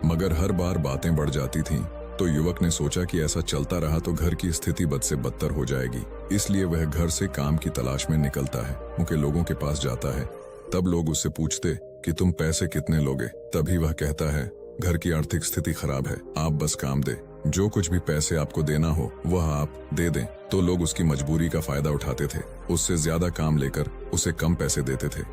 मगर हर बार बातें बढ़ जाती थीं। तो युवक ने सोचा कि ऐसा चलता रहा तो घर की स्थिति बद से बदतर हो जाएगी। इसलिए वह घर से काम की तलाश में निकलता है, उनके लोगों के पास जाता है। तब लोग उससे पूछते कि तुम पैसे कितने लोगे? तभी वह कहता है, घर की आर्थिक स्थिति खराब है, आप बस काम दे, जो कुछ भी पैसे आपको देना हो वह आप दे दें। तो लोग उसकी मजबूरी का फायदा उठाते थे, उससे ज्यादा काम लेकर उसे कम पैसे देते थे,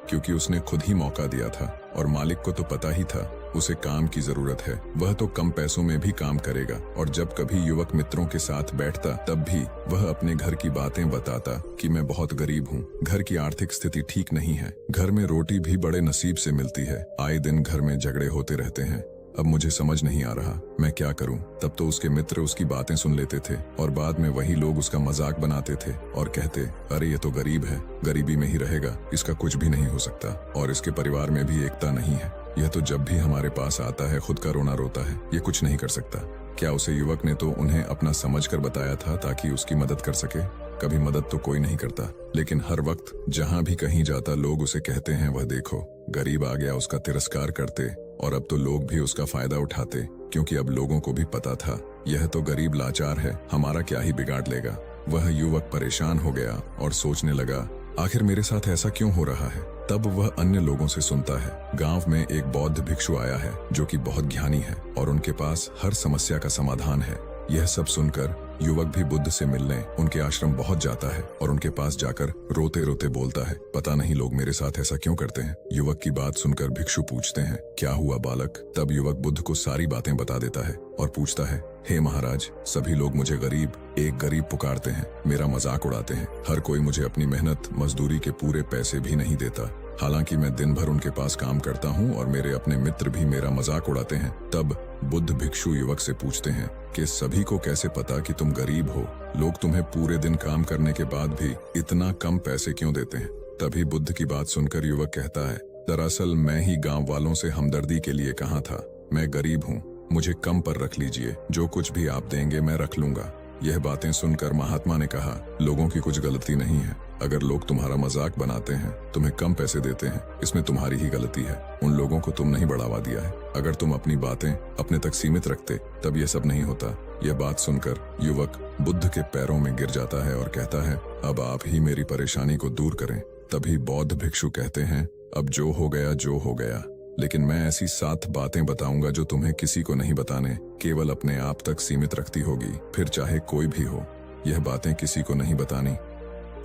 क्योंकि उसने खुद ही मौका दिया था और मालिक को तो पता ही था उसे काम की जरूरत है, वह तो कम पैसों में भी काम करेगा। और जब कभी युवक मित्रों के साथ बैठता तब भी वह अपने घर की बातें बताता कि मैं बहुत गरीब हूँ, घर की आर्थिक स्थिति ठीक नहीं है, घर में रोटी भी बड़े नसीब से मिलती है, आए दिन घर में झगड़े होते रहते हैं, अब मुझे समझ नहीं आ रहा मैं क्या करूं। तब तो उसके मित्र उसकी बातें सुन लेते थे और बाद में वही लोग उसका मजाक बनाते थे और कहते, अरे ये तो गरीब है, गरीबी में ही रहेगा, इसका कुछ भी नहीं हो सकता और इसके परिवार में भी एकता नहीं है, यह तो जब भी हमारे पास आता है खुद का रोना रोता है, ये कुछ नहीं कर सकता। क्या उसे युवक ने तो उन्हें अपना समझकर बताया था ताकि उसकी मदद कर सके? कभी मदद तो कोई नहीं करता, लेकिन हर वक्त जहाँ भी कहीं जाता लोग उसे कहते हैं, वह देखो गरीब आ गया, उसका तिरस्कार करते। और अब तो लोग भी उसका फायदा उठाते, क्योंकि अब लोगों को भी पता था यह तो गरीब लाचार है, हमारा क्या ही बिगाड़ लेगा। वह युवक परेशान हो गया और सोचने लगा, आखिर मेरे साथ ऐसा क्यों हो रहा है। तब वह अन्य लोगों से सुनता है, गांव में एक बौद्ध भिक्षु आया है जो कि बहुत ज्ञानी है और उनके पास हर समस्या का समाधान है। यह सब सुनकर युवक भी बुद्ध से मिलने उनके आश्रम पहुंच जाता है और उनके पास जाकर रोते रोते बोलता है, पता नहीं लोग मेरे साथ ऐसा क्यों करते हैं। युवक की बात सुनकर भिक्षु पूछते हैं, क्या हुआ बालक? तब युवक बुद्ध को सारी बातें बता देता है और पूछता है, हे महाराज, सभी लोग मुझे एक गरीब पुकारते हैं, मेरा मजाक उड़ाते हैं, हर कोई मुझे अपनी मेहनत मजदूरी के पूरे पैसे भी नहीं देता, हालांकि मैं दिन भर उनके पास काम करता हूँ और मेरे अपने मित्र भी मेरा मजाक उड़ाते हैं। तब बुद्ध भिक्षु युवक से पूछते हैं कि सभी को कैसे पता कि तुम गरीब हो, लोग तुम्हें पूरे दिन काम करने के बाद भी इतना कम पैसे क्यों देते हैं? तभी बुद्ध की बात सुनकर युवक कहता है, दरअसल मैं ही गांव वालों से हमदर्दी के लिए कहा था, मैं गरीब हूँ, मुझे कम पर रख लीजिए, जो कुछ भी आप देंगे मैं रख लूंगा। यह बातें सुनकर महात्मा ने कहा, लोगों की कुछ गलती नहीं है, अगर लोग तुम्हारा मजाक बनाते हैं, तुम्हें कम पैसे देते हैं, इसमें तुम्हारी ही गलती है, उन लोगों को तुम नहीं बढ़ावा दिया है। अगर तुम अपनी बातें अपने तक सीमित रखते तब यह सब नहीं होता। यह बात सुनकर युवक बुद्ध के पैरों में गिर जाता है और कहता है, अब आप ही मेरी परेशानी को दूर करें। तभी बौद्ध भिक्षु कहते हैं, अब जो हो गया, लेकिन मैं ऐसी 7 बातें बताऊंगा जो तुम्हें किसी को नहीं बताने, केवल अपने आप तक सीमित रखती होगी, फिर चाहे कोई भी हो। यह बातें किसी को नहीं बतानी।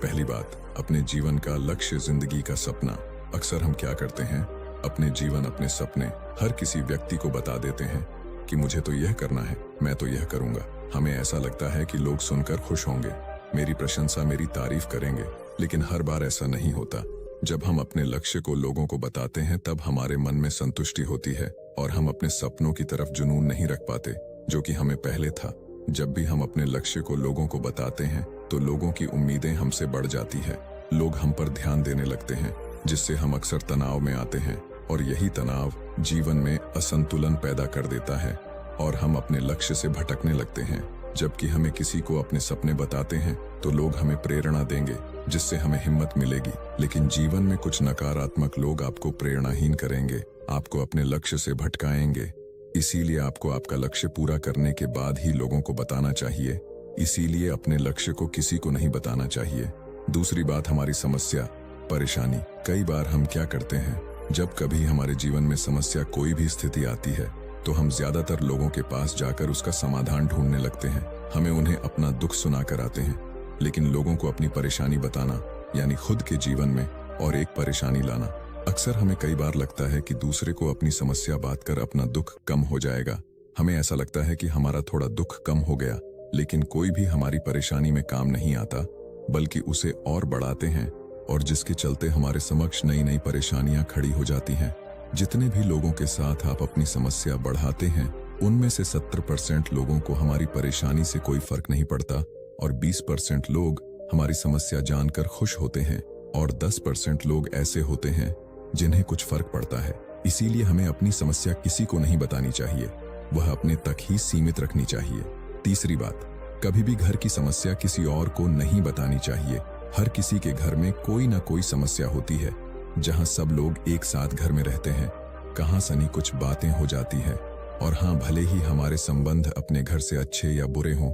पहली बात, अपने जीवन का लक्ष्य, जिंदगी का सपना। अक्सर हम क्या करते हैं, अपने जीवन, अपने सपने हर किसी व्यक्ति को बता देते हैं कि मुझे तो यह करना है, मैं तो यह करूंगा। हमें ऐसा लगता है कि लोग सुनकर खुश होंगे, मेरी प्रशंसा, मेरी तारीफ करेंगे, लेकिन हर बार ऐसा नहीं होता। जब हम अपने लक्ष्य को लोगों को बताते हैं तब हमारे मन में संतुष्टि होती है और हम अपने सपनों की तरफ जुनून नहीं रख पाते जो कि हमें पहले था। जब भी हम अपने लक्ष्य को लोगों को बताते हैं तो लोगों की उम्मीदें हमसे बढ़ जाती है, लोग हम पर ध्यान देने लगते हैं, जिससे हम अक्सर तनाव में आते हैं और यही तनाव जीवन में असंतुलन पैदा कर देता है और हम अपने लक्ष्य से भटकने लगते हैं। जबकि हमें किसी को अपने सपने बताते हैं तो लोग हमें प्रेरणा देंगे, जिससे हमें हिम्मत मिलेगी, लेकिन जीवन में कुछ नकारात्मक लोग आपको प्रेरणाहीन करेंगे, आपको अपने लक्ष्य से भटकाएंगे। इसीलिए आपको आपका लक्ष्य पूरा करने के बाद ही लोगों को बताना चाहिए, इसीलिए अपने लक्ष्य को किसी को नहीं बताना चाहिए। दूसरी बात, हमारी समस्या, परेशानी। कई बार हम क्या करते हैं, जब कभी हमारे जीवन में समस्या, कोई भी स्थिति आती है तो हम ज्यादातर लोगों के पास जाकर उसका समाधान ढूंढने लगते हैं। हमें उन्हें अपना दुख सुनाकर आते हैं, लेकिन लोगों को अपनी परेशानी बताना यानी खुद के जीवन में और एक परेशानी लाना। अक्सर हमें कई बार लगता है कि दूसरे को अपनी समस्या बात कर अपना दुख कम हो जाएगा। हमें ऐसा लगता है कि हमारा थोड़ा दुख कम हो गया, लेकिन कोई भी हमारी परेशानी में काम नहीं आता, बल्कि उसे और बढ़ाते हैं और जिसके चलते हमारे समक्ष नई नई परेशानियां खड़ी हो जाती हैं। जितने भी लोगों के साथ आप अपनी समस्या बढ़ाते हैं, उनमें से 70% लोगों को हमारी परेशानी से कोई फर्क नहीं पड़ता और 20% लोग हमारी समस्या जानकर खुश होते हैं और 10% लोग ऐसे होते हैं जिन्हें कुछ फर्क पड़ता है। इसीलिए हमें अपनी समस्या किसी को नहीं बतानी चाहिए, वह अपने तक ही सीमित रखनी चाहिए। तीसरी बात, कभी भी घर की समस्या किसी और को नहीं बतानी चाहिए। हर किसी के घर में कोई ना कोई समस्या होती है। जहां सब लोग एक साथ घर में रहते हैं कहाँ सनी कुछ बातें हो जाती है। और हाँ, भले ही हमारे संबंध अपने घर से अच्छे या बुरे हों,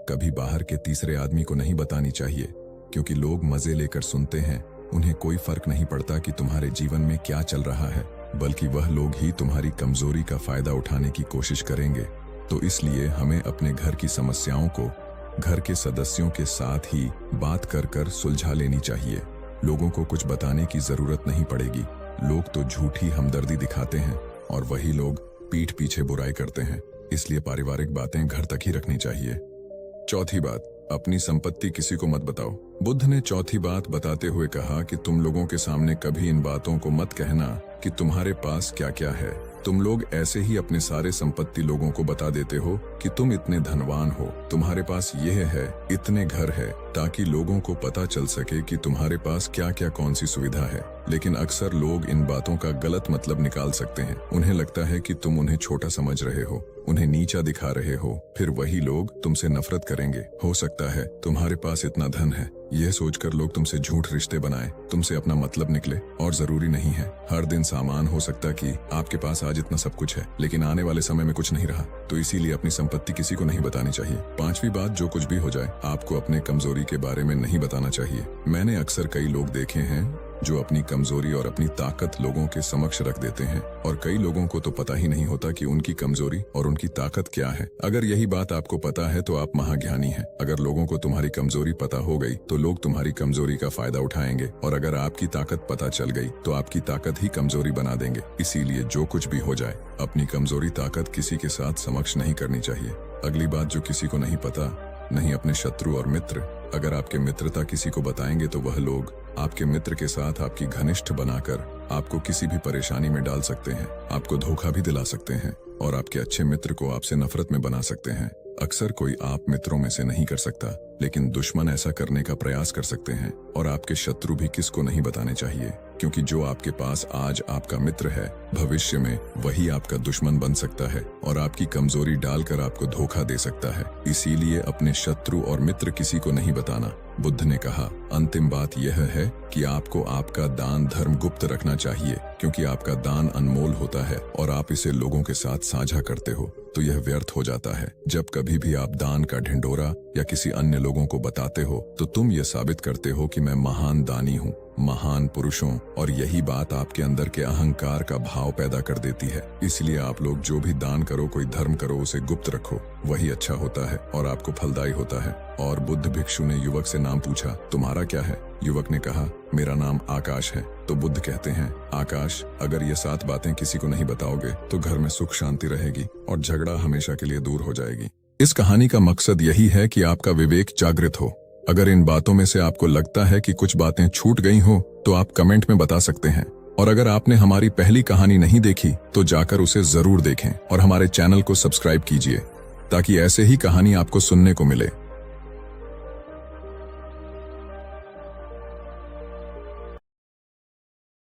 कभी बाहर के तीसरे आदमी को नहीं बतानी चाहिए, क्योंकि लोग मजे लेकर सुनते हैं। उन्हें कोई फर्क नहीं पड़ता कि तुम्हारे जीवन में क्या चल रहा है, बल्कि वह लोग ही तुम्हारी कमजोरी का फायदा उठाने की कोशिश करेंगे। तो इसलिए हमें अपने घर की समस्याओं को घर के सदस्यों के साथ ही बात कर कर सुलझा लेनी चाहिए। लोगों को कुछ बताने की जरूरत नहीं पड़ेगी। लोग तो झूठी हमदर्दी दिखाते हैं और वही लोग पीठ पीछे बुराई करते हैं। इसलिए पारिवारिक बातें घर तक ही रखनी चाहिए। चौथी बात, अपनी संपत्ति किसी को मत बताओ। बुद्ध ने चौथी बात बताते हुए कहा कि तुम लोगों के सामने कभी इन बातों को मत कहना कि तुम्हारे पास क्या क्या है। तुम लोग ऐसे ही अपने सारे संपत्ति लोगों को बता देते हो कि तुम इतने धनवान हो, तुम्हारे पास यह है, इतने घर है, ताकि लोगों को पता चल सके कि तुम्हारे पास क्या क्या कौन सी सुविधा है। लेकिन अक्सर लोग इन बातों का गलत मतलब निकाल सकते हैं। उन्हें लगता है कि तुम उन्हें छोटा समझ रहे हो, उन्हें नीचा दिखा रहे हो। फिर वही लोग तुमसे नफरत करेंगे। हो सकता है तुम्हारे पास इतना धन है, यह सोचकर लोग तुमसे झूठ रिश्ते बनाए, तुमसे अपना मतलब निकले। और जरूरी नहीं है हर दिन सामान हो सकता कि आपके पास आज इतना सब कुछ है, लेकिन आने वाले समय में कुछ नहीं रहा। तो इसीलिए अपनी संपत्ति किसी को नहीं बतानी चाहिए। पांचवी बात, जो कुछ भी हो जाए, आपको अपने कमजोरी के बारे में नहीं बताना चाहिए। मैंने अक्सर कई लोग देखे हैं जो अपनी कमजोरी और अपनी ताकत लोगों के समक्ष रख देते हैं, और कई लोगों को तो पता ही नहीं होता कि उनकी कमजोरी और उनकी ताकत क्या है। अगर यही बात आपको पता है तो आप महाज्ञानी हैं। अगर लोगों को तुम्हारी कमजोरी पता हो गई तो लोग तुम्हारी कमजोरी का फायदा उठाएंगे, और अगर आपकी ताकत पता चल गई तो आपकी ताकत ही कमजोरी बना देंगे। इसीलिए जो कुछ भी हो जाए, अपनी कमजोरी ताकत किसी के साथ समक्ष नहीं करनी चाहिए। अगली बात, जो किसी को नहीं पता, नहीं अपने शत्रु और मित्र। अगर आपके मित्रता किसी को बताएंगे तो वह लोग आपके मित्र के साथ आपकी घनिष्ठ बनाकर आपको किसी भी परेशानी में डाल सकते हैं, आपको धोखा भी दिला सकते हैं, और आपके अच्छे मित्र को आपसे नफरत में बना सकते हैं। अक्सर कोई आप मित्रों में से नहीं कर सकता, लेकिन दुश्मन ऐसा करने का प्रयास कर सकते हैं। और आपके शत्रु भी किसको नहीं बताने चाहिए, क्योंकि जो आपके पास आज आपका मित्र है, भविष्य में वही आपका दुश्मन बन सकता है और आपकी कमजोरी डालकर आपको धोखा दे सकता है। इसीलिए अपने शत्रु और मित्र किसी को नहीं बताना। बुद्ध ने कहा, अंतिम बात यह है कि आपको आपका दान धर्म गुप्त रखना चाहिए, क्योंकि आपका दान अनमोल होता है और आप इसे लोगों के साथ साझा करते हो तो यह व्यर्थ हो जाता है। जब कभी भी आप दान का ढिंढोरा या किसी अन्य लोगों को बताते हो तो तुम ये साबित करते हो कि मैं महान दानी हूँ, महान पुरुषों, और यही बात आपके अंदर के अहंकार का भाव पैदा कर देती है। इसलिए आप लोग जो भी दान करो, कोई धर्म करो, उसे गुप्त रखो, वही अच्छा होता है और आपको फलदायी होता है। और बुद्ध भिक्षु ने युवक से नाम पूछा, तुम्हारा क्या है? युवक ने कहा, मेरा नाम आकाश है। तो बुद्ध कहते हैं, आकाश, अगर ये 7 बातें किसी को नहीं बताओगे तो घर में सुख शांति रहेगी और झगड़ा हमेशा के लिए दूर हो जाएगी। इस कहानी का मकसद यही है कि आपका विवेक जागृत हो। अगर इन बातों में से आपको लगता है कि कुछ बातें छूट गई हो तो आप कमेंट में बता सकते हैं। और अगर आपने हमारी पहली कहानी नहीं देखी तो जाकर उसे जरूर देखें और हमारे चैनल को सब्सक्राइब कीजिए, ताकि ऐसे ही कहानी आपको सुनने को मिले।